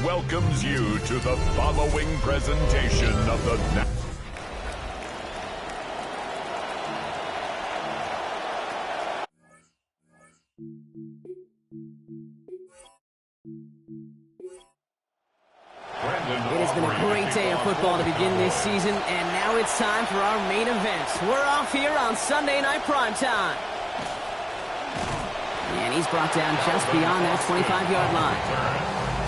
welcomes you to the following presentation of the It has been a great day of football to begin this season, and now it's time for our main event. We're off here on Sunday Night Primetime. And he's brought down just beyond that 25-yard line.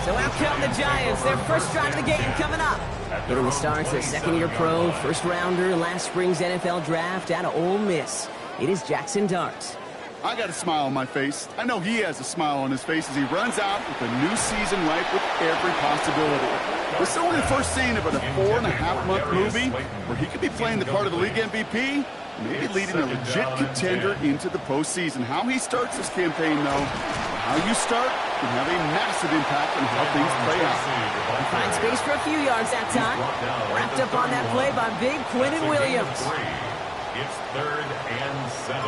So out come the Giants, their first drive of the game coming up. Getting the starts, a second-year pro, first-rounder, last spring's NFL draft out of Ole Miss. It is Jackson Dart. I got a smile on my face. I know he has a smile on his face as he runs out with a new season ripe with every possibility. This is only the first scene of a 4.5-month movie where he could be playing the part of the league MVP, maybe leading a legit contender into the postseason. How he starts this campaign, though, how you start can have a massive impact on how things play out. He finds space for a few yards that time. Wrapped up on that play by big Quinnen Williams. It's 3rd and 7.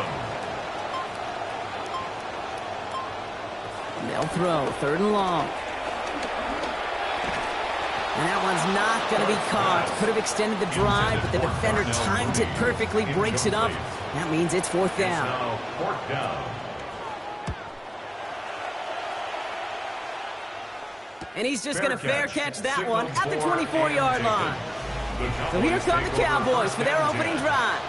They'll throw, 3rd and long. And that one's not going to be caught. Could have extended the drive, but the defender timed it perfectly, breaks it up. That means it's 4th down. And he's just going to fair catch that one at the 24-yard line. So here come the Cowboys for their opening drive.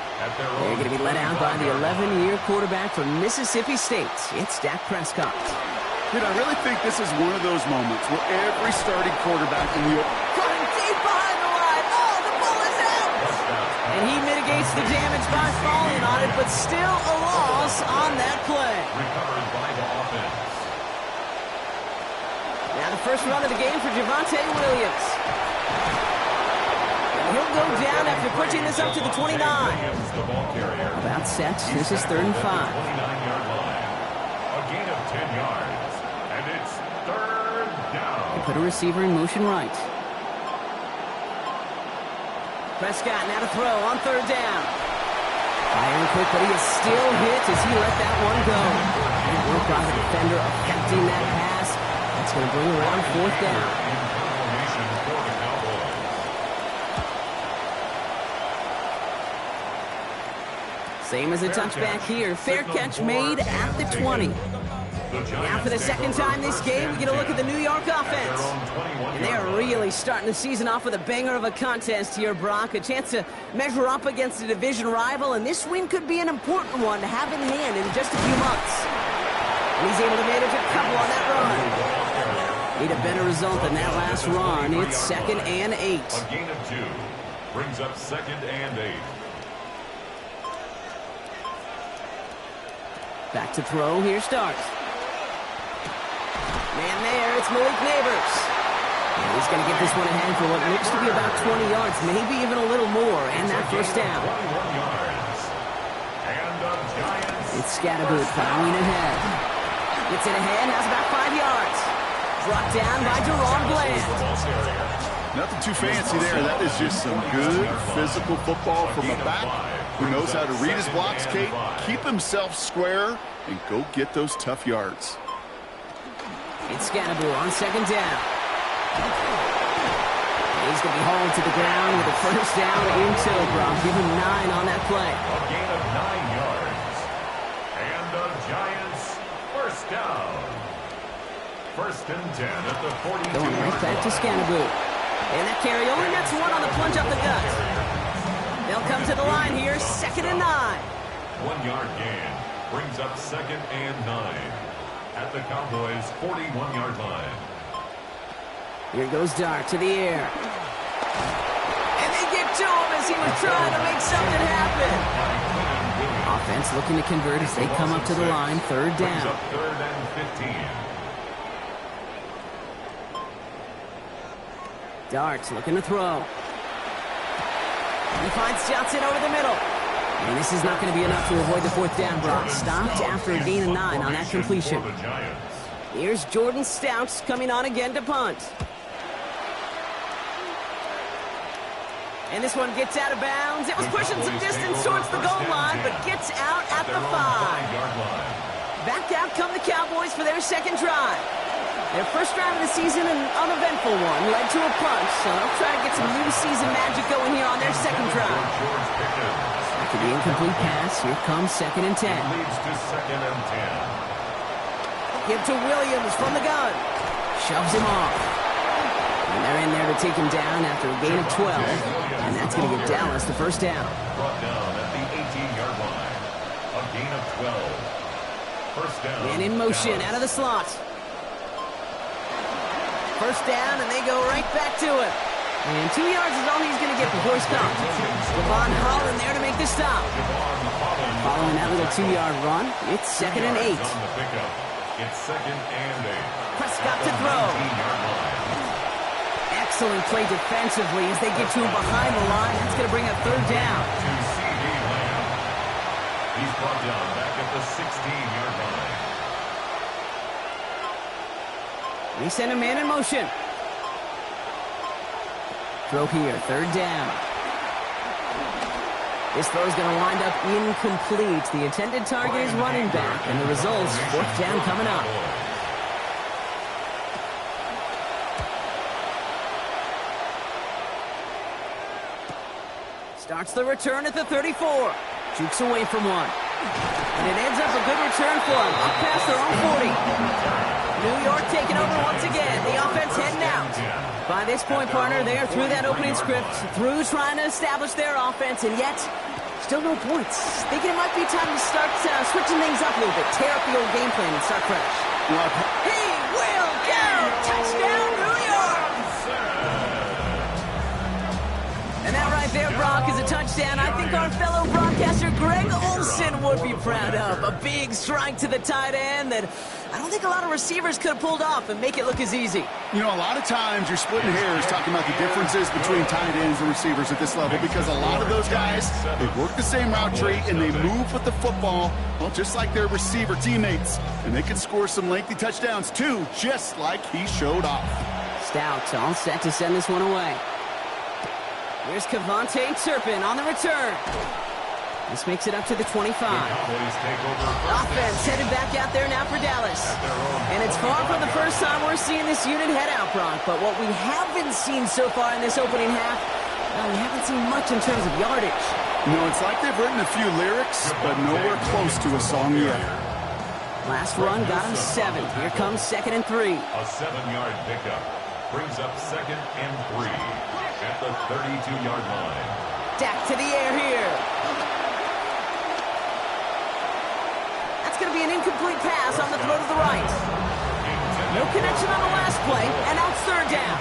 They're going to be let out by the 11-year quarterback from Mississippi State. It's Dak Prescott. Dude, I really think this is one of those moments where every starting quarterback in the... Cutting deep behind the line. Oh, the ball is out! And he mitigates the damage by falling on it, but still a loss on that play. Recovered by the offense. Now the first run of the game for Javonte Williams. And he'll go down after pushing this up to the 29. About set. This is 3rd and 5. 29-yard line. A gain of 10 yards. And it's 3rd down. Put a receiver in motion right. Prescott now to throw on 3rd down. Firing quick, but he is still hit as he let that one go. Good work by the defender affecting that pass. That's going to bring around 4th down. Same as a touchback here. Fair catch made at the 20. Now for the second time this game, we get a look at the New York offense. And they're really starting the season off with a banger of a contest here, Brock. A chance to measure up against a division rival, and this win could be an important one to have in hand in just a few months. And he's able to manage a couple on that run. Need a better result than that last run. It's 2nd and 8. A gain of 2 brings up 2nd and 8. Back to throw. Here starts. Man there, it's Malik Neighbors. And he's going to get this one ahead for what looks to be about 20 yards, maybe even a little more, and that first down. 21 yards. And the Giants. It's Scatterboot plowing ahead. Gets it ahead, has about 5 yards. Brought down by Deron Bland. Nothing too fancy there. That is just some good physical football from a back who knows how to read his blocks, Kate, keep himself square, and go get those tough yards. It's Scatterboot on 2nd down. He's going to be hauled to the ground with a first down in tow, Brock. Give him 9 on that play. A gain of 9 yards. And the Giants first down. 1st and 10 at the 42. Going right back to Scatterboot. And that carry only gets 1 on the plunge up the gut. They'll come to the line here, 2nd and 9. 1-yard gain brings up 2nd and 9. At the Cowboys' 41-yard line. Here goes Dart to the air. And they get to him as he was trying to make something happen. Offense looking to convert as they come up to the line, 3rd down. Up 3rd and 15. Dart looking to throw. He finds Johnson over the middle. And this is not going to be enough to avoid the 4th down, Brock. Stopped after a gain of 9 on that completion. Here's Jordan Stouts coming on again to punt. And this one gets out of bounds. It was pushing some distance towards the goal line, but gets out at the 5. Back out come the Cowboys for their second drive. Their first drive of the season, an uneventful one, led to a punt, so they'll try to get some new season magic going here on their second drive. After the incomplete pass, here comes 2nd and 10. Leads to 2nd and 10. Give to Williams from the gun. Shoves him off. And they're in there to take him down after a gain of 12. And that's going to give Dallas the first down. Brought down at the 18-yard line. A gain of 12. First down. And in motion, Dallas. out of the slot. First down, and they go right back to it. And 2 yards is all he's going to get before he's stopped. Devon Holland there to make the stop. Following that little 2-yard run, it's 2nd and 8. On the pickup. It's 2nd and 8. Prescott to throw. 19-yard line. Excellent play defensively as they get to him behind the line. That's going to bring up 3rd down. To C.D. Lamb. He's brought down back at the 16-yard line. They send a man in motion. Throw here, 3rd down. This throw is going to wind up incomplete. The intended target is running back, and the result's 4th down coming up. Starts the return at the 34. Jukes away from one. And it ends up a good return for him. Up past their own 40. New York taking over once again. The offense heading out. By this point, partner, they are through that opening script, through trying to establish their offense, and yet still no points. Thinking it might be time to start switching things up a little bit, tear up the old game plan and start fresh. He will go! Touchdown, New York! And that right there, Brock, is a touchdown I think our fellow broadcaster Greg Olsen would be proud of. A big strike to the tight end that I don't think a lot of receivers could have pulled off and make it look as easy. You know, a lot of times you're splitting hairs talking about the differences between tight ends and receivers at this level because a lot of those guys, they work the same route tree and they move with the football, well, just like their receiver teammates. And they can score some lengthy touchdowns, too, just like he showed off. Stout all set to send this one away. Here's Cavante Turpin on the return. This makes it up to the 25. Offense headed back out there now for Dallas. And it's far from the first time we're seeing this unit head out, Brock. But what we haven't seen so far in this opening half, well, we haven't seen much in terms of yardage. You know, it's like they've written a few lyrics, but nowhere close to a song yet. Last run got him 7. Here comes 2nd and 3. A 7-yard pickup brings up 2nd and 3 at the 32-yard line. Dak to the air here. That's going to be an incomplete pass on the throw to the right. No connection on the last play, and now it's 3rd down.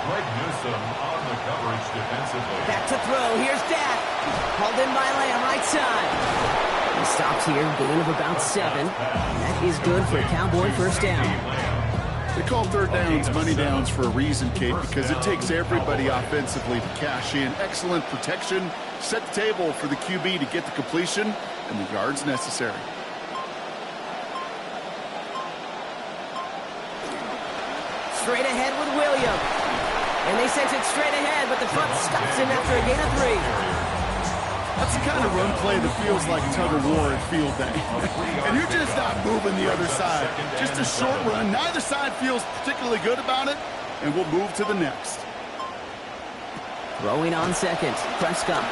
Greg Newsom on the coverage defensively. Back to throw. Here's Dak. Hauled in by Lamb, right side. He stops here, gain of about 7. That is good for a Cowboy first down. They call 3rd downs money downs for a reason, Kate, because it takes everybody offensively to cash in. Excellent protection, set the table for the QB to get the completion and the yards necessary. Straight ahead with Williams. And they sent it straight ahead, but the front stops him after a gain of 3. That's the kind of run play that feels like tug-of-war at field day. And you're just not moving the other side. Just a short run. Neither side feels particularly good about it, and we'll move to the next. Throwing on 2nd, Prescott.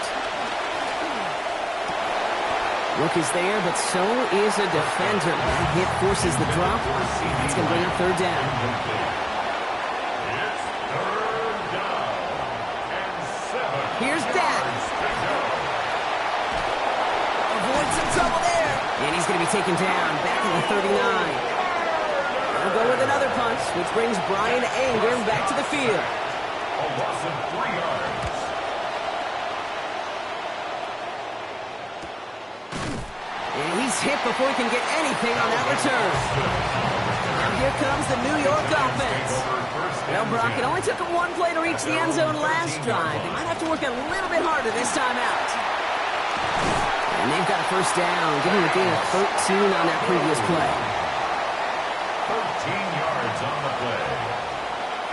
Look is there, but so is a defender. That hit forces the drop. That's going to bring up 3rd down. It's 3rd down and 7. Here's Dak. Avoid some trouble there. And he's going to be taken down back at the 39. They'll go with another punch, which brings Brian Anger back to the field. A loss of 3 yards. And he's hit before he can get anything on that return. Now here comes the New York offense. Well, Brock, it only took them 1 play to reach the end zone last drive. They might have to work a little bit harder this time out. And they've got a first down, giving a gain of 13 on that previous play. 13 yards on the play.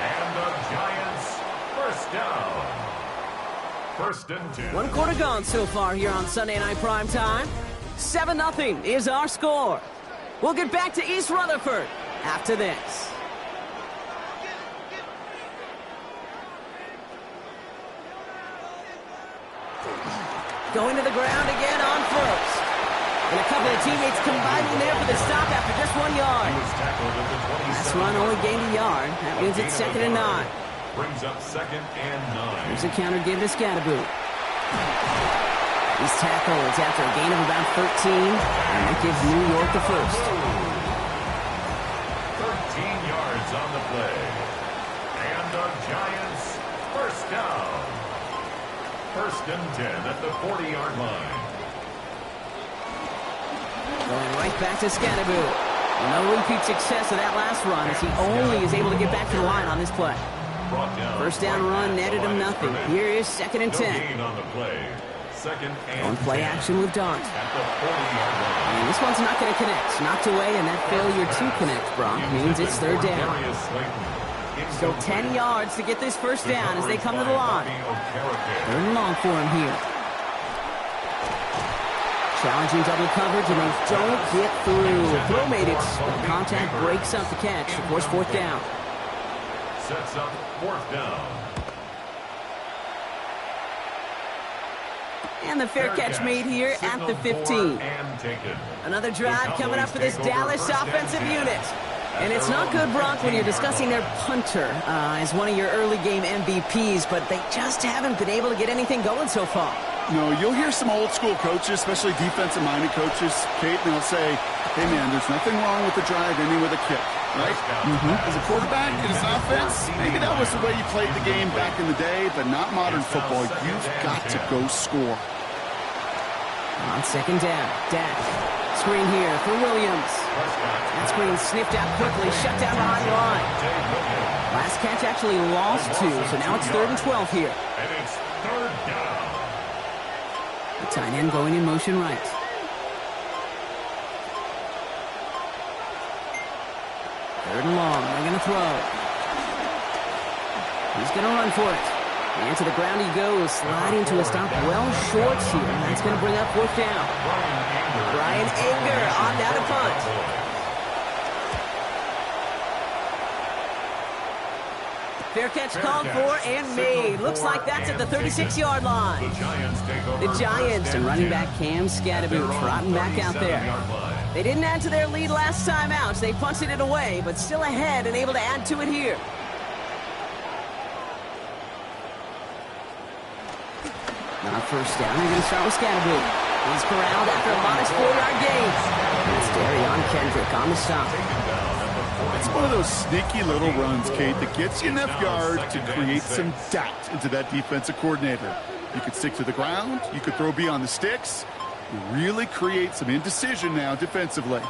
And the Giants first down. 1st and 10. 1 quarter gone so far here on Sunday Night Primetime. 7-0 is our score. We'll get back to East Rutherford after this. Going to the ground again on first. And a couple of teammates combining there for the stop after just 1 yard. Last run only gained a yard. That means it's 2nd and 9. Brings up 2nd and 9. Here's a counter give to Scatterboot. He's tackled after a gain of about 13, and that gives New York the first. 13 yards on the play. And the Giants first down. 1st and 10 at the 40-yard line. Going right back to Scatterboot. No repeat success of that last run as he only is able to get back to the line on this play. First down run netted him nothing. Here is 2nd and 10. On the play. 2nd and on play 10 action with Dont. At the 40-yard line. This one's not going to connect. Knocked away, and that failure to connect, Brock, means it's 3rd down. Still 10 yards to get this first down as they come to the line. 3rd and long for him here. Challenging double coverage, and they don't get through. Throw made it, but contact breaks up the catch. Of course, 4th down. Sets up 4th down. And the fair catch made here at the 15. Another drive coming up for this Dallas offensive unit. And it's not good, Brock, when you're discussing their punter as one of your early game MVPs, but they just haven't been able to get anything going so far. No, you'll hear some old school coaches, especially defensive-minded coaches, Kate, and they'll say, hey, man, there's nothing wrong with the drive ending with a kick, right? As a quarterback in this offense, maybe that was the way you played the game back in the day, but not modern football. You've got to go score. On 2nd down, Dak. Screen here for Williams. That screen sniffed out quickly, shut down behind the line. Last catch actually lost 2, so now it's 3rd and 12 here. And it's 3rd down. The tight end going in motion right. 3rd and long, they're going to throw. He's going to run for it. And to the ground he goes, sliding to a stop well short here. And that's going to bring up 4th down. Brian Anger on down to punt. Fair catch called for and made. Looks like that's at the 36-yard line. The Giants and running back Cam Scatterboot trotting back out there. They didn't add to their lead last time out. They punted it away, but still ahead and able to add to it here. Not first down. They're going to start with Scatterboot. He's corralled after a modest 4-yard gain. It's Darion Kendrick on the stop. It's one of those sneaky little runs, Kate, that gets you enough yards to create some doubt into that defensive coordinator. You could stick to the ground. You could throw beyond the sticks. You really create some indecision now defensively.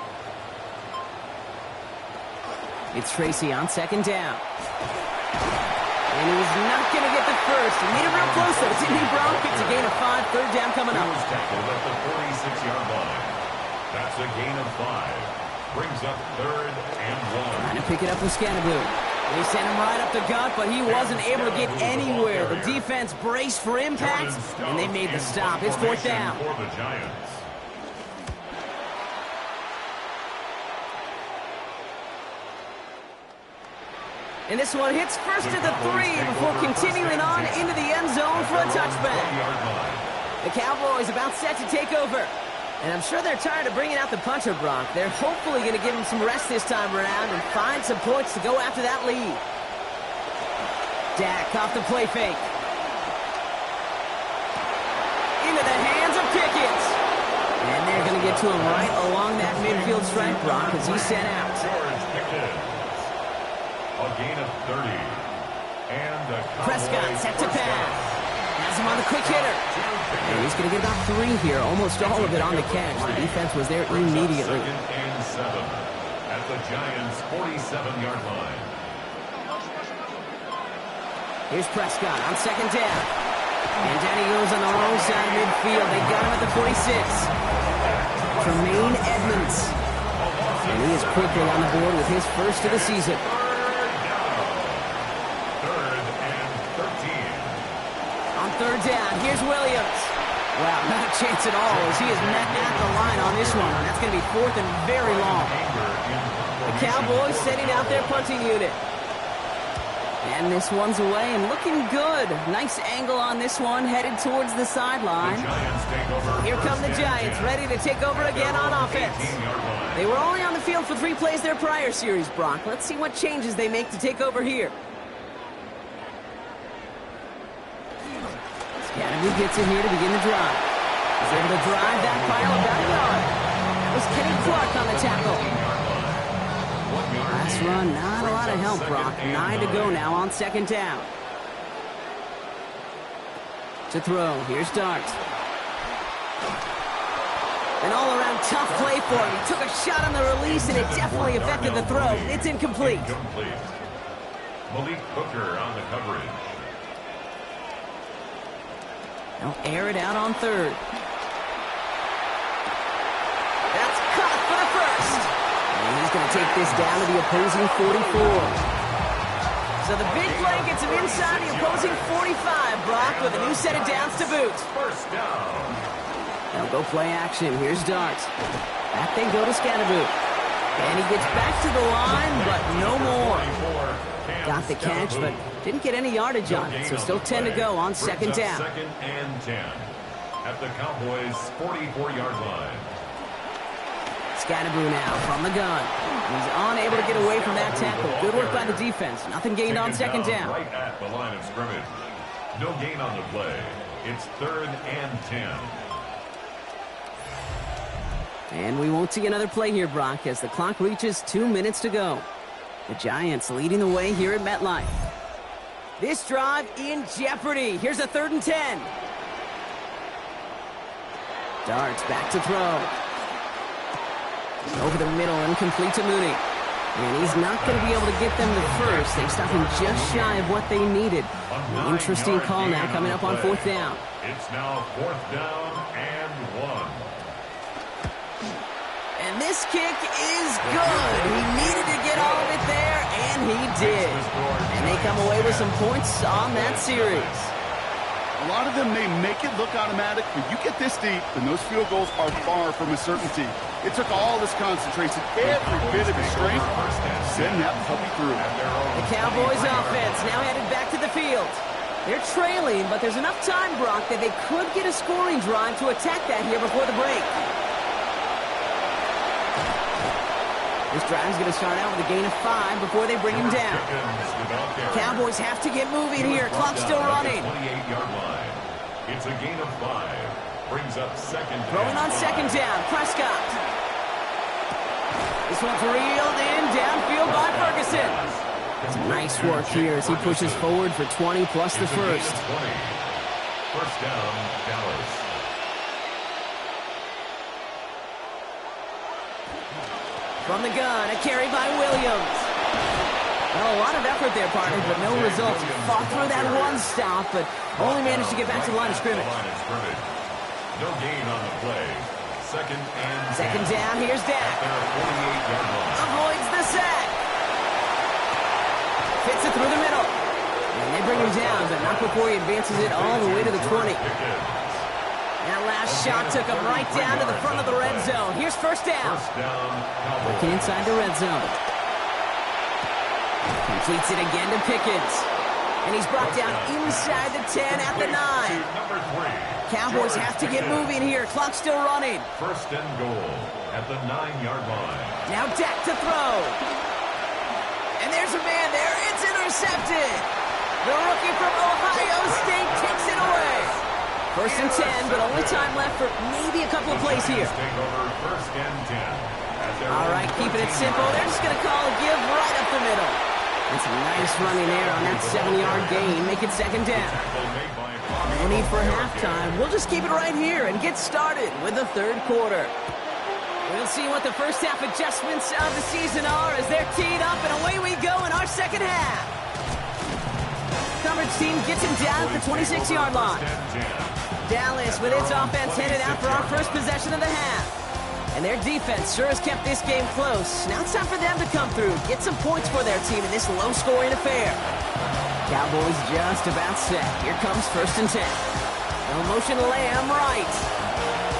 It's Tracy on 2nd down. And he's not going to get the first. He made it real close, though. Didn't he, Brock? It's a gain of 5. 3rd down coming up. He was tackled at the 46-yard line. That's a gain of 5. Brings up 3rd and 1. Trying to pick it up with Scatterboot. They sent him right up the gut, but he wasn't able to get anywhere. The defense braced for impact, and they made the stop. It's 4th down. For the Giants. And this one hits first at the 3 before continuing on into the end zone for a touchback. The Cowboys about set to take over. And I'm sure they're tired of bringing out the punter, Brock. They're hopefully going to give him some rest this time around and find some points to go after that lead. Dak off the play fake. Into the hands of Pickett. And they're going to get to him right along that midfield stripe, Brock, as he's sent out. A gain of 30. And Prescott set to pass. Has him on the quick hitter. And he's going to get about 3 here, almost all of it on the catch. The defense was there immediately. 2nd and 7 at the Giants' 47-yard line. Here's Prescott on 2nd down. And down he goes on the wrong side of midfield. They got him at the 46. Tremaine Edmonds. And he is quickly on the board with his first of the season. 3rd down, here's Williams. Wow, not a chance at all as he is met at the line on this one. That's going to be 4th and very long. The Cowboys setting out their punting unit. And this one's away and looking good. Nice angle on this one, headed towards the sideline. Here come the Giants, ready to take over again on offense. They were only on the field for 3 plays their prior series, Brock. Let's see what changes they make to take over here. Scatterby gets in here to begin the drive. He's able to drive that pile about a yard. That was Kenny Clark on the tackle. Last run, not a lot of help, Brock. 9 to go now on second down. To throw, here's Darts. An all-around tough play for him. He took a shot on the release, and it definitely affected the throw. It's incomplete. Malik Hooker on the coverage. They'll air it out on third. That's caught for the first. And he's going to take this down to the opposing 44. So the big play gets him inside the opposing 45, Brock, with a new set of downs to boot. First down. They'll go play action. Here's Darts. Back they go to Scatterby. And he gets back to the line, but no more. Got the catch, but didn't get any yardage on it, so still 10 to go on second down. Second and 10 at the Cowboys' 44-yard line. Scatterby now from the gun. He's unable to get away from that tackle. Good work by the defense. Nothing gained on second down. Right at the line of scrimmage. No gain on the play. It's third and 10. And we won't see another play here, Brock, as the clock reaches 2 minutes to go. The Giants leading the way here at MetLife. This drive in jeopardy. Here's a third and 10. Darts back to throw. Over the middle, incomplete to Mooney. And he's not going to be able to get them to first. They stop him just shy of what they needed. An interesting call now coming up on fourth down. It's now fourth down and 1. And this kick is good. He needed to get all of it there, and he did. And they come away with some points on that series. A lot of them may make it look automatic, but you get this deep, and those field goals are far from a certainty. It took all his concentration, every bit of his strength, to send that puppy through. The Cowboys offense now headed back to the field. They're trailing, but there's enough time, Brock, that they could get a scoring drive to attack that here before the break. This drive's going to start out with a gain of 5 before they bring him down. Cowboys have to get moving here. Clock's still running. 28-yard line. It's a gain of 5. Brings up second down. Throwing on second down. Prescott. This one's reeled in downfield by Ferguson. Some nice work here as he pushes forward for 20 plus the first. First down, Dallas. From the gun, a carry by Williams. Well, a lot of effort there, partner, but no results. Fought through that one stop, but only managed to get back to the line of scrimmage. No gain on the play. Second down, here's Dak. Avoids the sack. Fits it through the middle. And they bring him down, but not before he advances it all the way to the 20. That last shot took him right down to the front of the red zone. Here's first down. Working inside the red zone. Completes it again to Pickens. And he's brought down inside the 10 at the 9. Cowboys have to get moving here. Clock's still running. First and goal at the 9-yard line. Now Dak to throw. And there's a man there. It's intercepted. The rookie from Ohio State takes it away. First and 10, but only time left for maybe a couple of plays here. First and 10. All right, keeping it simple. They're just going to call a give right up the middle. And some nice running there on that 7-yard gain. Make it second down. No need for halftime. We'll just keep it right here and get started with the third quarter. We'll see what the first half adjustments of the season are as they're teed up, and away we go in our second half. Coverage team gets him down at the 26-yard line. Dallas with its offense headed out for our first possession of the half. And their defense sure has kept this game close. Now it's time for them to come through, get some points for their team in this low-scoring affair. Cowboys just about set. Here comes first and 10. No motion Lamb right.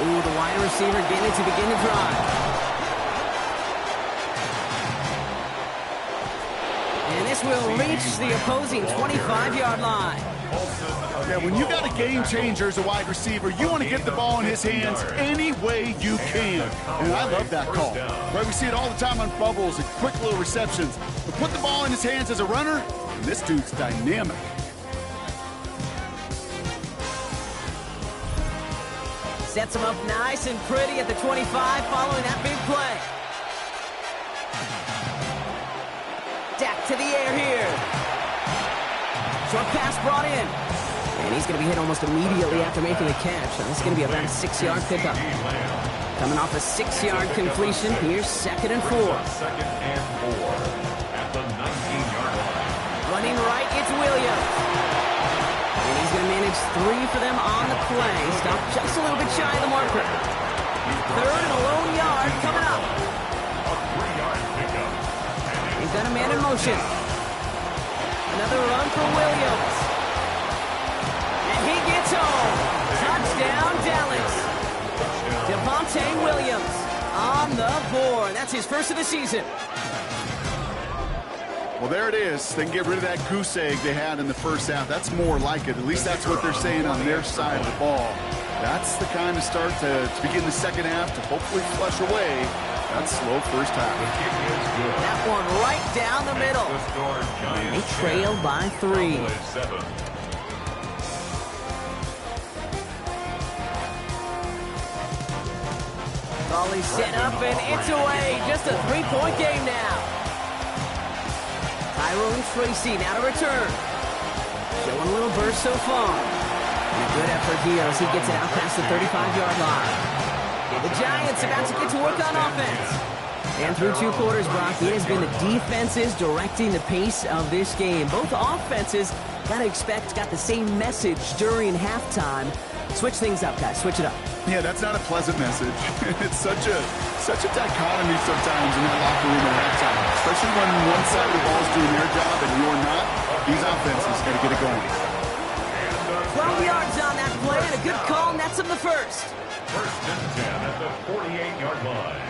Ooh, the wide receiver getting it to begin the drive. this will reach the opposing 25-yard line. Yeah, when you got a game changer as a wide receiver, you want to get the ball in his hands any way you can. And I love that call. Right, we see it all the time on bubbles and quick little receptions. But put the ball in his hands as a runner, and this dude's dynamic. Sets him up nice and pretty at the 25 following that big play. Dak to the air here. Short pass brought in. And he's going to be hit almost immediately after making the catch. So this is going to be about a 6-yard pickup. Coming off a 6-yard completion, here's 2nd and 4. Second and 4 at the 19-yard line. Running right, it's Williams. And he's going to manage 3 for them on the play. Stop just a little bit shy of the marker. 3rd and a lone yard coming up. A 3-yard pickup. He's got a man in motion. Another run for Williams. And he gets home. Touchdown, Dallas. Devontae Williams on the board. That's his first of the season. Well, there it is. They can get rid of that goose egg they had in the first half. That's more like it. At least that's what they're saying on their side of the ball. That's the kind of start to begin the second half to hopefully flush away that slow first half. That one right down the middle. They trail by 3. Volley set up and it's away. Just a 3-point game now. Tyrone Tracy now to return. Showing a little burst so far. And a good effort here as he gets it out past the 35-yard line. The Giants about to get to work on offense. And through 2 quarters, Brock, it has been the defenses directing the pace of this game. Both offenses, gotta expect, got the same message during halftime. Switch things up, guys. Switch it up. Yeah, that's not a pleasant message. It's such a dichotomy sometimes in that locker room at halftime, especially when one side of the ball is doing their job and you're not. These offenses got to get it going. 12 yards on that play and a good call nets him the first. First and 10 at the 48-yard line.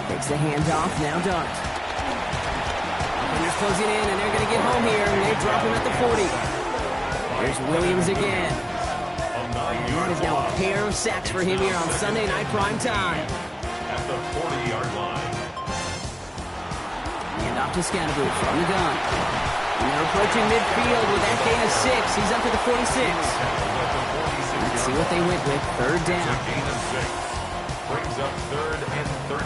Takes the handoff, now Dart. Defenders closing in, and they're going to get home here, and they drop him at the 40. There's Williams again. And that is now a pair of sacks for him here on Sunday night prime time. At the 40-yard line. And off to Scanaboot from the gun. And they're approaching midfield with that gain of 6. He's up to the 46. Let's see what they went with. 3rd down. Gain of 6. Brings up 3rd and 13.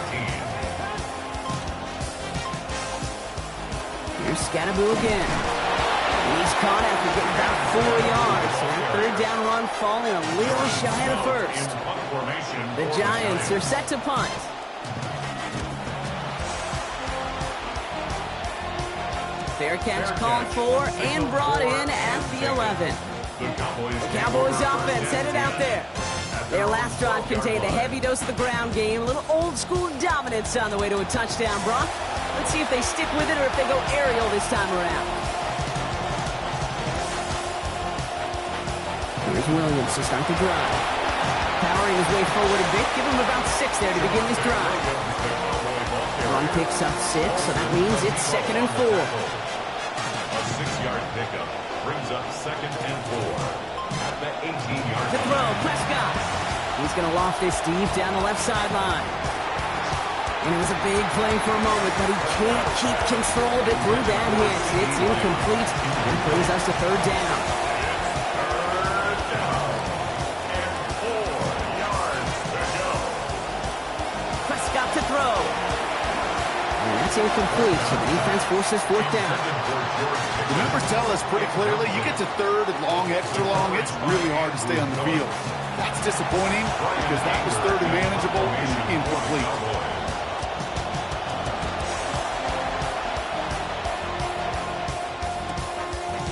Here's Scanaboot again. And he's caught after getting about 4 yards. So that 3rd down run falling a little shy of the first. The Giants are set to punt. Fair catch called for and brought in at the 11. The Cowboys offense headed out there. Their last drive contained a heavy dose of the ground game, a little old-school dominance on the way to a touchdown, Brock. Let's see if they stick with it or if they go aerial this time around. Here's Williams to start the drive. Powering his way forward a bit, give him about 6 there to begin this drive. Run picks up 6, so that means it's 2nd and 4. A 6-yard pickup brings up 2nd and 4 at the 18-yard line. To throw, Prescott. He's going to loft this deep down the left sideline. And it was a big play for a moment, but he can't keep control of it through that hit. It's incomplete and brings us to 3rd down. Third down and 4 yards to go. Prescott to throw. And that's incomplete, so the defense forces 4th down. The numbers tell us pretty clearly, you get to 3rd and long, extra long, it's really hard to stay on the field. That's disappointing because that was 3rd and manageable and incomplete.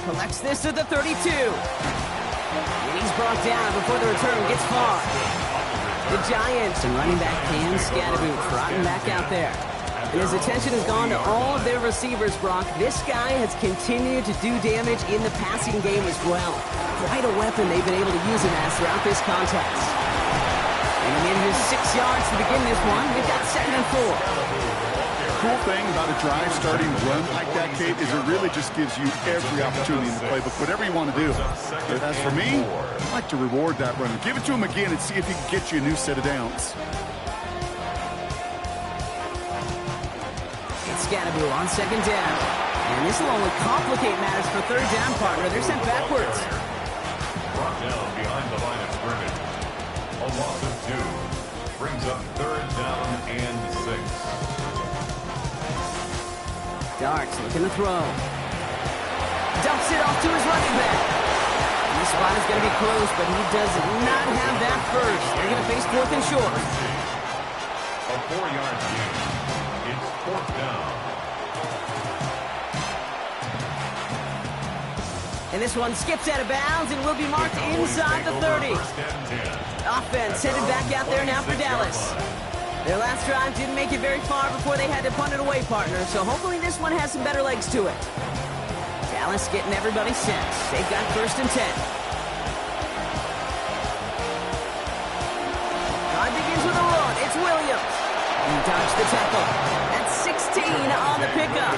Collects this at the 32. And he's brought down before the return gets far. The Giants and running back Cam Scanaboot trotting back out there. And his attention has gone to all of their receivers, Brock. This guy has continued to do damage in the passing game as well. Quite a weapon they've been able to use him as throughout this contest. And he manages 6 yards to begin this one. We've got 2nd and 4. cool thing about a drive starting run like that, Kate, is it really just gives you every opportunity in the playbook, whatever you want to do. But as for me, I like to reward that runner. Give it to him again and see if he can get you a new set of downs. It's Scadaboo on second down. And this will only complicate matters for third down, partner. They're sent backwards. Brought down behind the line of scrimmage. A loss of 2. Brings up third down and 6. Darks looking to throw. Dumps it off to his running back. And the spot is going to be close, but he does not have that first. They're going to face 4th and short. A 4-yard gain. It's 4th down. And this one skips out of bounds and will be marked inside the 30. Offense headed back out there now for Dallas. Their last drive didn't make it very far before they had to punt it away, partner, so hopefully this one has some better legs to it. Dallas getting everybody set. They've got 1st and 10. Drive begins with a run. It's Williams. He dodged the tackle. That's 16 on the pickup.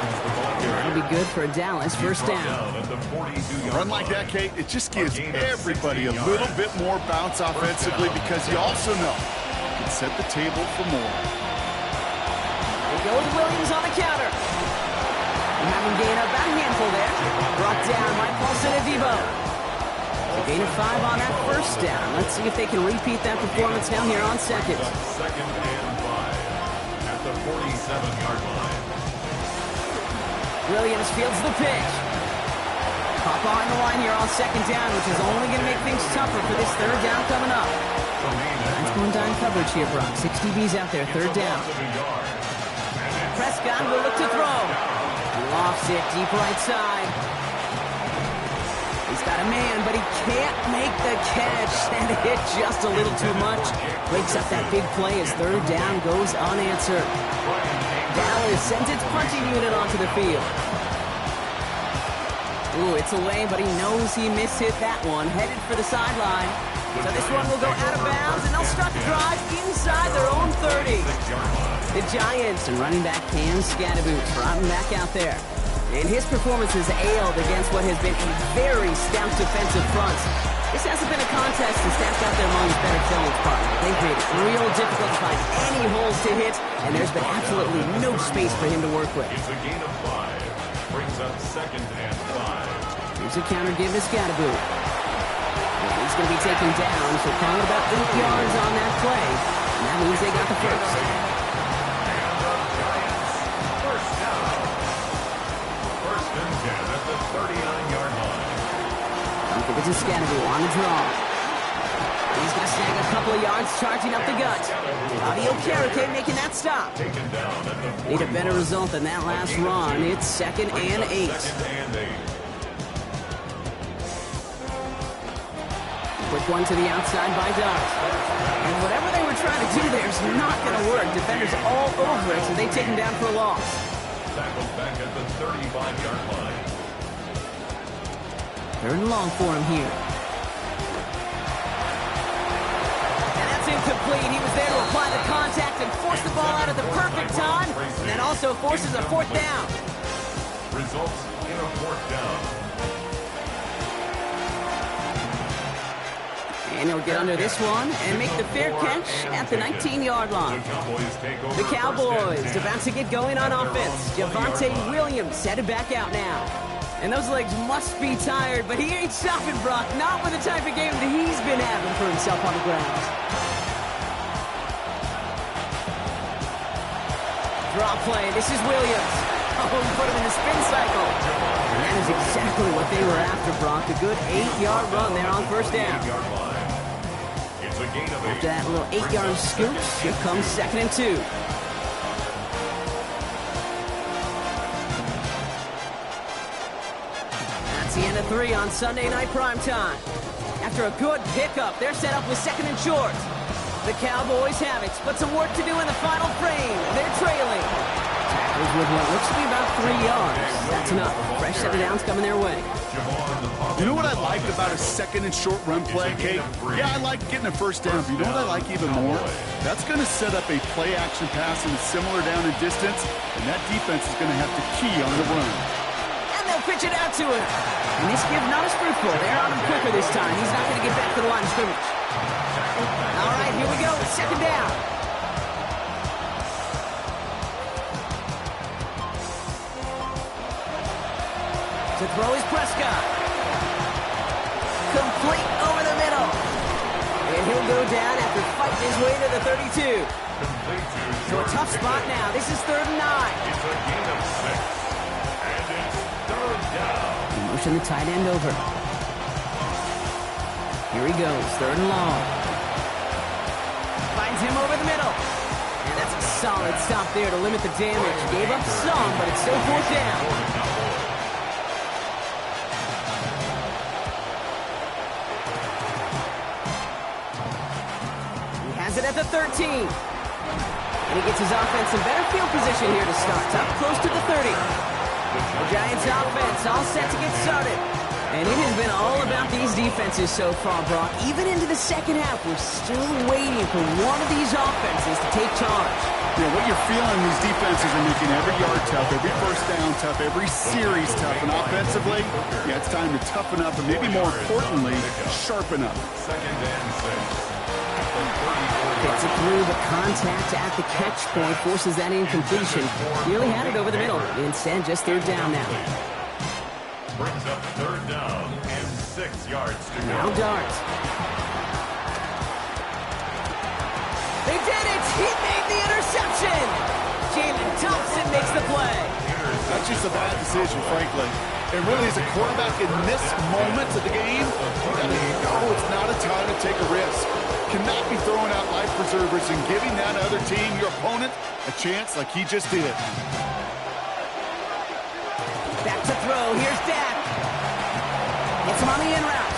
That'll be good for Dallas. 1st down. A run like that, Kate, it just gives everybody a little bit more bounce offensively because you also know you can set the table for more. They go with Williams on the counter. And have him gain about a handful there. Brought down by Paulson Adebo. A gain of 5 on that 1st down. Let's see if they can repeat that performance now here on 2nd. 2nd and 5 at the 47-yard line. Williams fields the pitch. Pop on the line here on 2nd down, which is only going to make things tougher for this 3rd down coming up. Let's go in dime coverage here, Brock. 6 DBs out there, 3rd down. Prescott will look to throw. Lofts it deep right side. He's got a man, but he can't make the catch. That hit just a little too much. Breaks up that big play as 3rd down goes unanswered. Dallas sends its punching unit onto the field. Ooh, it's away, but he knows he mishit that one. Headed for the sideline. So this one will go out of bounds, and they'll start the drive inside their own 30. The Giants and running back Cam Scadaboo trotting back out there. And his performance has ailed against what has been a very stout defensive front. This hasn't been a contest to stacked out there among his better Jones partner. They've made it real difficult to find any holes to hit, and there's been absolutely no space for him to work with. It's a gain of 5. Brings up 2nd and 5. Here's a counter give to Scadaboo. He's going to be taken down, so calling about 8 yards on that play. And that means they got the first. And the Giants, 1st down. 1st and 10 at the 39-yard line. Don't give it to Scadaboo on the draw. He's going to snag a couple of yards, charging up the gut. Audio Karake making that stop. Taken down at the 40. Need a better result than that last run. It's 2nd and 8. 2nd and 8. Quick one to the outside by Darks. And whatever they were trying to do there is not going to work. Defenders all over it, so they take him down for a loss. Tackled back at the 35-yard line. 3rd and long for him here. And that's incomplete. He was there to apply the contact and force the ball out at the perfect time. And that also forces a 4th down. Results in a 4th down. And he'll get under this one and make the fair catch at the 19-yard line. The Cowboys about to get going on offense. Javonte Williams headed back out now. And those legs must be tired, but he ain't stopping, Brock. Not with the type of game that he's been having for himself on the ground. Draw play. This is Williams. Oh, he put him in the spin cycle. And that is exactly what they were after, Brock. A good 8-yard run there on 1st down. After that little 8-yard scoop, here comes 2nd and 2. That's the end of 3 on Sunday night primetime. After a good pickup, they're set up with 2nd and short. The Cowboys have it, but some work to do in the final frame. They're trailing. Tackles with what looks to be about 3 yards. That's enough. Fresh set of downs coming their way. You know what I like about a second and short run play, Kate? Yeah, I like getting a first down, but you know what I like even more? That's going to set up a play action pass in a similar down and distance, and that defense is going to have to key on the run. And they'll pitch it out to him. And this give not as fruitful. They're on him quicker this time. He's not going to get back to the line of scrimmage. All right, here we go. Second down. To throw is Prescott. Complete over the middle. And he'll go down after fighting his way to the 32. So a tough spot now. This is 3rd and 9. It's a gain of 6. And it's 3rd down. Motion the tight end over. Here he goes. 3rd and long. Finds him over the middle. And that's a solid stop there to limit the damage. Gave up some, but it's still 4th down. It at the 13. And he gets his offense in better field position here to start. Up close to the 30. The Giants offense all set to get started. And it has been all about these defenses so far, Brock. Even into the second half, we're still waiting for one of these offenses to take charge. Yeah, what you're feeling, these defenses are making every yard tough, every first down tough, every series tough. And offensively, yeah, it's time to toughen up and maybe more importantly, sharpen up. 2nd and 6. Gets it through, but contact at the catch point forces that incompletion. Nearly had it over the middle. Instead, just 3rd down now. Brings up 3rd down and 6 yards to go. Now Dart. They did it! He made the interception! Jalen Thompson makes the play. That's just a bad decision, frankly. And really, as a quarterback in this moment of the game, you gotta know it's not a time to take a risk. Cannot be throwing out life preservers and giving that other team, your opponent, a chance like he just did. Back to throw. Here's Dak. Gets him on the in route.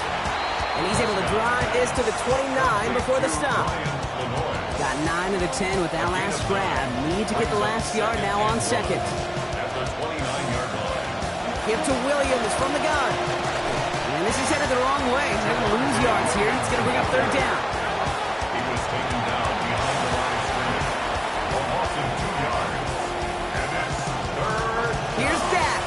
And he's able to drive this to the 29 before the stop. Got 9 of the 10 with that last grab. Need to get the last yard now on 2nd. At the 29-yard line. Give to Williams from the gun. And this is headed the wrong way. He's going to lose yards here. It's going to bring up 3rd down. He was taken down behind the line of scrimmage. A loss of 2 yards. And that's 3rd. Here's Dak.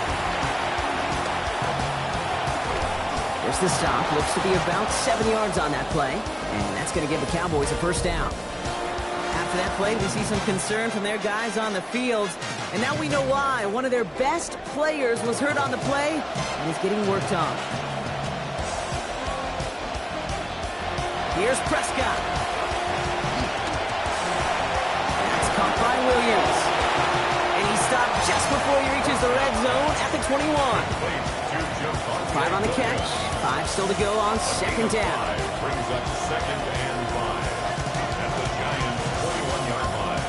There's the stop. Looks to be about 7 yards on that play. And that's going to give the Cowboys a first down. After that play, we see some concern from their guys on the field. And now we know why. One of their best players was hurt on the play and is getting worked on. Here's Prescott. That's caught by Williams. And he stopped just before he reaches the red zone at the 21. 5 on the catch. 5 still to go on 2nd down. Brings up 2nd and 5 at the Giants' 21-yard line.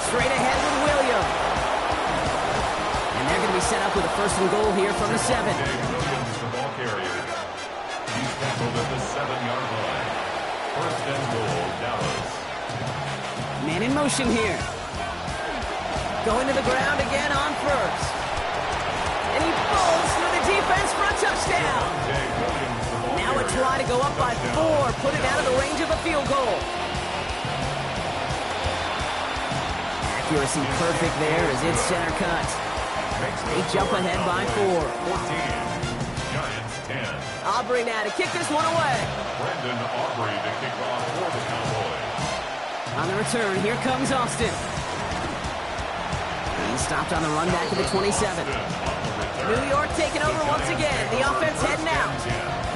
Straight ahead with Williams. And they're going to be set up with a 1st and goal here from the 7. Williams, the ball carrier. He's tackled at the 7-yard line. 1st and goal, Dallas. Man in motion here. Going to the ground again on 1st. And he falls through the defense for a touchdown. Now a try to go up by 4. Put it out of the range of a field goal. Accuracy perfect there as it's center cut. They jump ahead by 4. 14. Giants 10. Aubrey now to kick this one away. Brendan Aubrey to kick off for the Cowboys. On the return, here comes Austin. He's stopped on the run back to the 27. New York taking over once again. The offense heading out.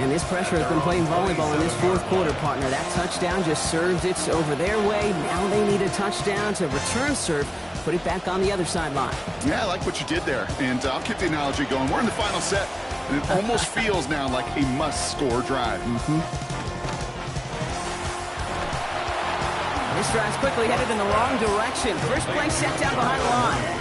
And this pressure has been playing volleyball in this 4th quarter, partner. That touchdown just served it over their way. Now they need a touchdown to return serve, put it back on the other sideline. Yeah, I like what you did there. And I'll keep the analogy going. We're in the final set, and it almost feels now like a must-score drive. This drive's quickly headed in the wrong direction. First play set down behind the line.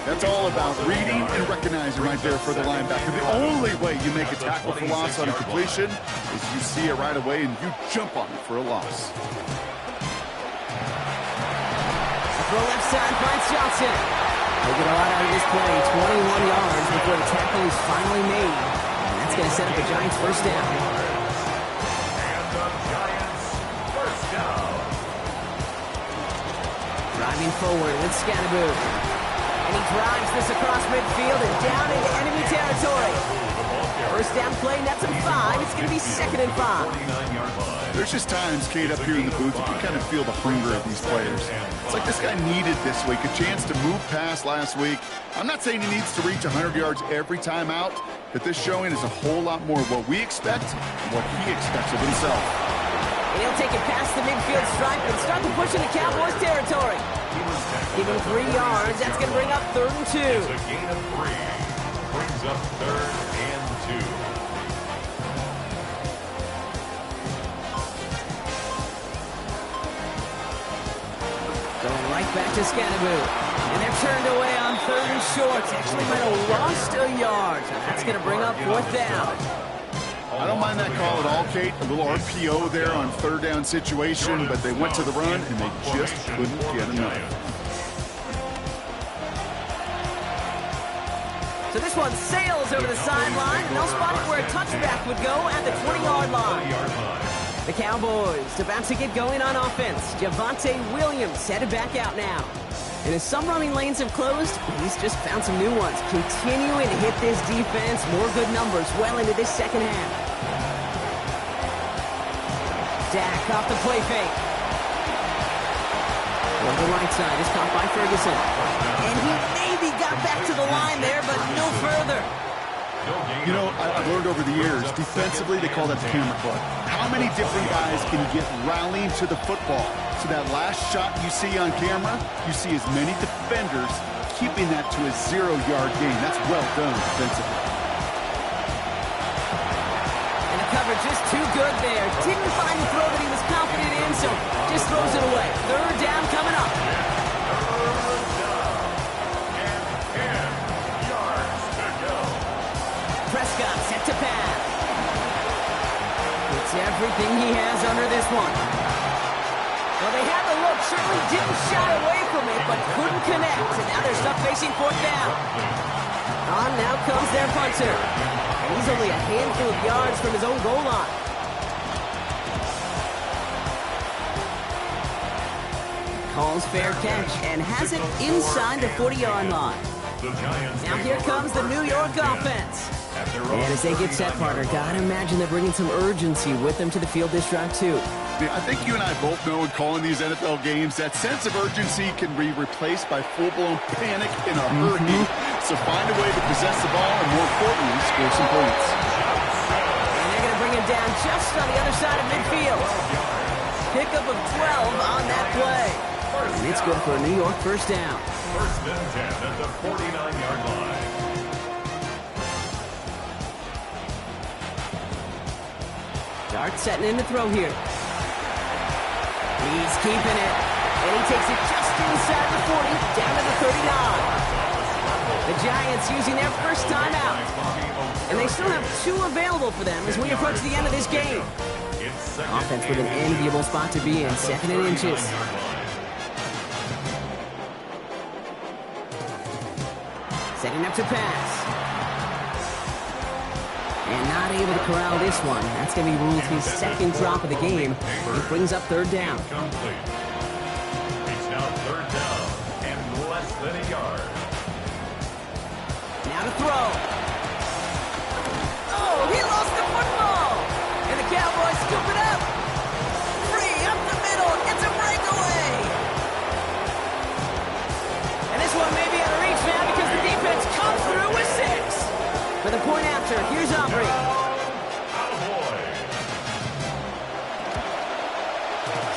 That's all about reading and recognizing right there for the linebacker. The only way you make a tackle for loss on a completion is you see it right away and you jump on it for a loss. Throw left side, finds Johnson. Ferguson. He'll get a lot out of this play. 21 yards before the tackle is finally made. And that's going to set up the Giants' first down. And the Giants first down. Driving forward with Scannaboo. And he drives this across midfield and down into enemy territory. First down play, nets him 5. It's going to be 2nd and 5. 49-yard line. There's just times, Kate, up here in the booth, you can kind of feel the hunger of these players. It's like this guy needed this week a chance to move past last week. I'm not saying he needs to reach 100 yards every time out, but this showing is a whole lot more of what we expect and what he expects of himself. And he'll take it past the midfield stripe and start to push into Cowboys territory. Give him 3 yards. That's going to bring up 3rd and 2. It's a gain of 3. Brings up 3rd and 2. Going right back to Scannaboo. And they're turned away on 3rd and short. Actually might have lost a yard. So that's going to bring up 4th down. I don't mind that call at all, Kate. A little RPO there on 3rd down situation, but they went to the run, and they just couldn't get enough. So this one sails over the sideline, and they'll spot it where a touchback would go at the 20-yard line. The Cowboys about to get going on offense. Javonte Williams headed back out now. And as some running lanes have closed, he's just found some new ones. Continuing to hit this defense, more good numbers well into this second half. Dak off the play fake. On the right side is caught by Ferguson. And he maybe got back to the line there, but no further. You know, I've learned over the years, defensively, they call that the camera club. How many different guys can you get rallying to the football? So that last shot you see on camera, you see as many defenders keeping that to a 0-yard gain. That's well done defensively. And the coverage is too good there. Didn't find the throw that he was confident in, so just throws it away. 3rd down coming up. Prescott set to pass. It's everything he has under this one. Well, they had the look, certainly didn't shy away from it, but couldn't connect. And now they're stuck facing 4th down. On now comes their punter. And he's only a handful of yards from his own goal line. Calls fair catch and has it inside the 40-yard line. Now here comes the New York offense. And as they get set, partner, gotta imagine they're bringing some urgency with them to the field this drive, too. Yeah, I think you and I both know in calling these NFL games that sense of urgency can be replaced by full-blown panic in a hurry. So find a way to possess the ball and, more importantly, score some points. And they're going to bring him down just on the other side of midfield. Pickup of 12 on that play. And it's good for a New York first down. 1st and 10 at the 49-yard line. Dart setting in to throw here. He's keeping it. And he takes it just inside the 40, down to the 39. The Giants using their first timeout. And they still have 2 available for them as we approach the end of this game. Offense with an enviable spot to be in, 2nd and inches. Setting up to pass. And not able to corral this one. That's going to be ruled his 2nd drop of the game. It brings up 3rd down. It's now 3rd down and less than a yard. Now to throw. Oh, he lost the football. And the Cowboys scoop it up. Free up the middle. It's a breakaway. And this one may be out of reach now because the defense comes through with 6. For the point after, here's Aubrey.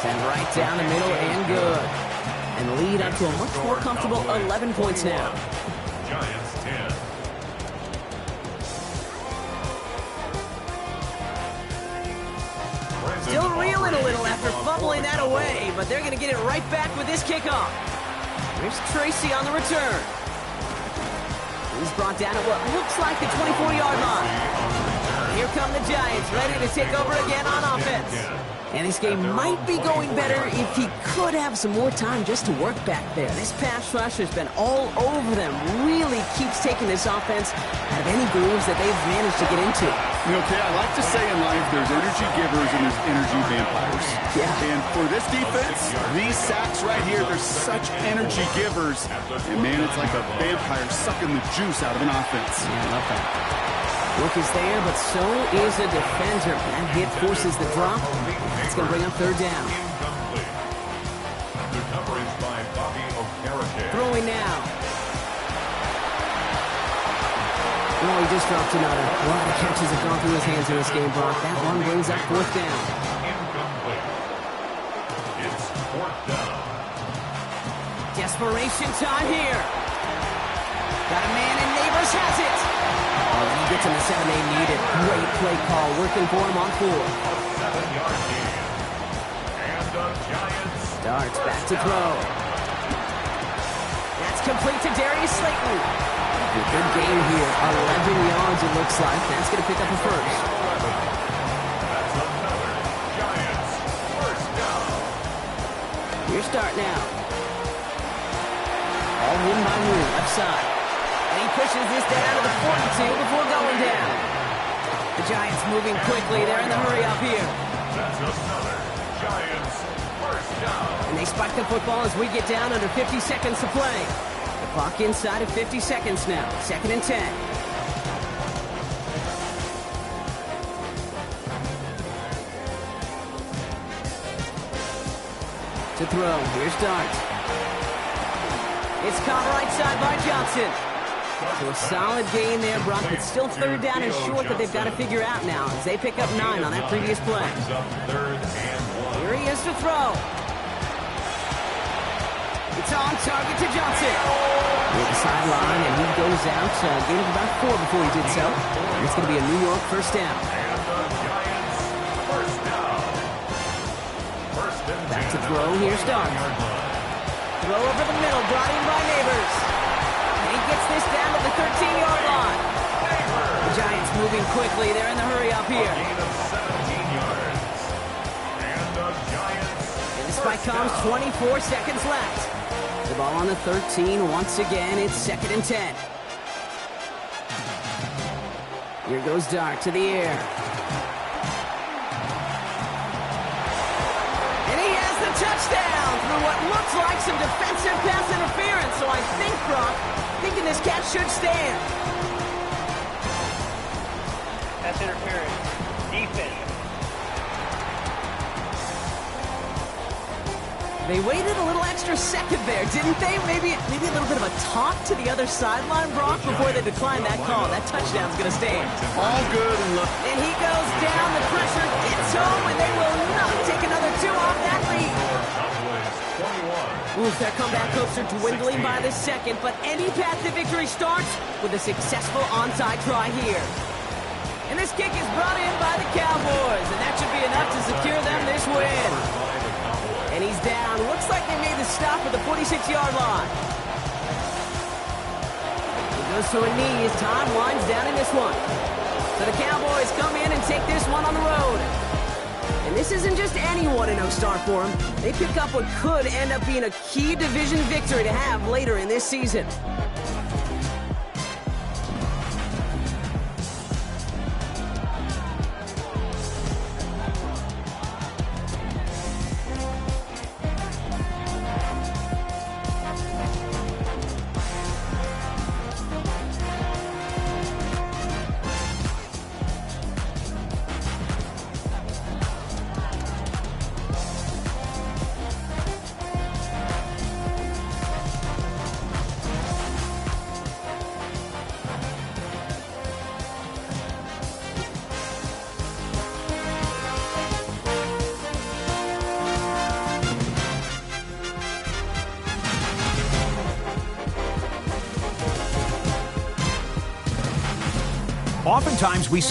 Send right down the middle and good. And lead up to a much more comfortable 11 points now. Giants 10. Still reeling a little after fumbling that away, but they're going to get it right back with this kickoff. Here's Tracy on the return. He's brought down at what looks like the 24-yard line. Here come the Giants, ready to take over again on offense. And this game might be going better if he could have some more time just to work back there. This pass rush has been all over them. Really keeps taking this offense out of any grooves that they've managed to get into. You know, Kay, I like to say in life there's energy givers and there's energy vampires. Yeah. And for this defense, these sacks right here, they're such energy givers. And, man, it's like a vampire sucking the juice out of an offense. Yeah, I love that. Look is there, but so is a defender. That hit forces the drop. It's going to bring up third down. The coverage by Bobby Okereke. Throwing now. Oh, he just dropped another. A lot of catches have gone through his hands in this game, Brock. That one brings up fourth down. Incomplete. It's fourth down. Desperation time here. Got a man and Neighbors has it. Oh, he gets him the 7 they needed. Great play call, working for him on 4. 7-yard gain. And the Giants Starts back to throw. That's complete to Darius Slayton. Good game here. 11 yards it looks like. That's going to pick up a first. That's another Giants first down. Your start now. All win by Moon, left side. And he pushes this down to the 42 before going down. The Giants moving quickly. They're in the hurry up here. That's another Giants first down. And they spike the football as we get down under 50 seconds to play. The clock inside of 50 seconds now. 2nd and 10. To throw. Here's Dart. It's caught right side by Johnson. So a solid gain there, Brock, but still third down and short that they've got to figure out now as they pick up 9 on that previous play. Third and 1. Here he is to throw. It's on target to Johnson. Near the sideline, and he goes out. Gain of about 4 before he did so. And it's going to be a New York first down. And the Giants first down. First and 10. Back to throw. Here's Dart. Throw over the middle, brought in by Neighbors. And he gets this down to the 13-yard line. The Giants moving quickly. They're in the hurry up here. Gain of 17 yards. And the Giants. And the spike comes 24 seconds left. The ball on the 13. Once again, it's 2nd and 10. Here goes Dart to the air. And he has the touchdown through what looks like some defensive pass interference. So I think, Brock, thinking this catch should stand. Pass interference. Defense. They waited a little extra second there, didn't they? Maybe a little bit of a talk to the other sideline, Brock, before they declined that call. That touchdown's going to stand. All good and look. And he goes down. The pressure gets home, and they will not take another 2 off that lead. Cowboys 21. Oof, their comeback hopes are dwindling by the second, but any path to victory starts with a successful onside try here. And this kick is brought in by the Cowboys, and that should be enough to secure them this win. And he's down. Looks like they made the stop at the 46-yard line. He goes to a knee as time winds down in this one. So the Cowboys come in and take this one on the road. And this isn't just any 1-0 start for them. They pick up what could end up being a key division victory to have later in this season. Oftentimes we see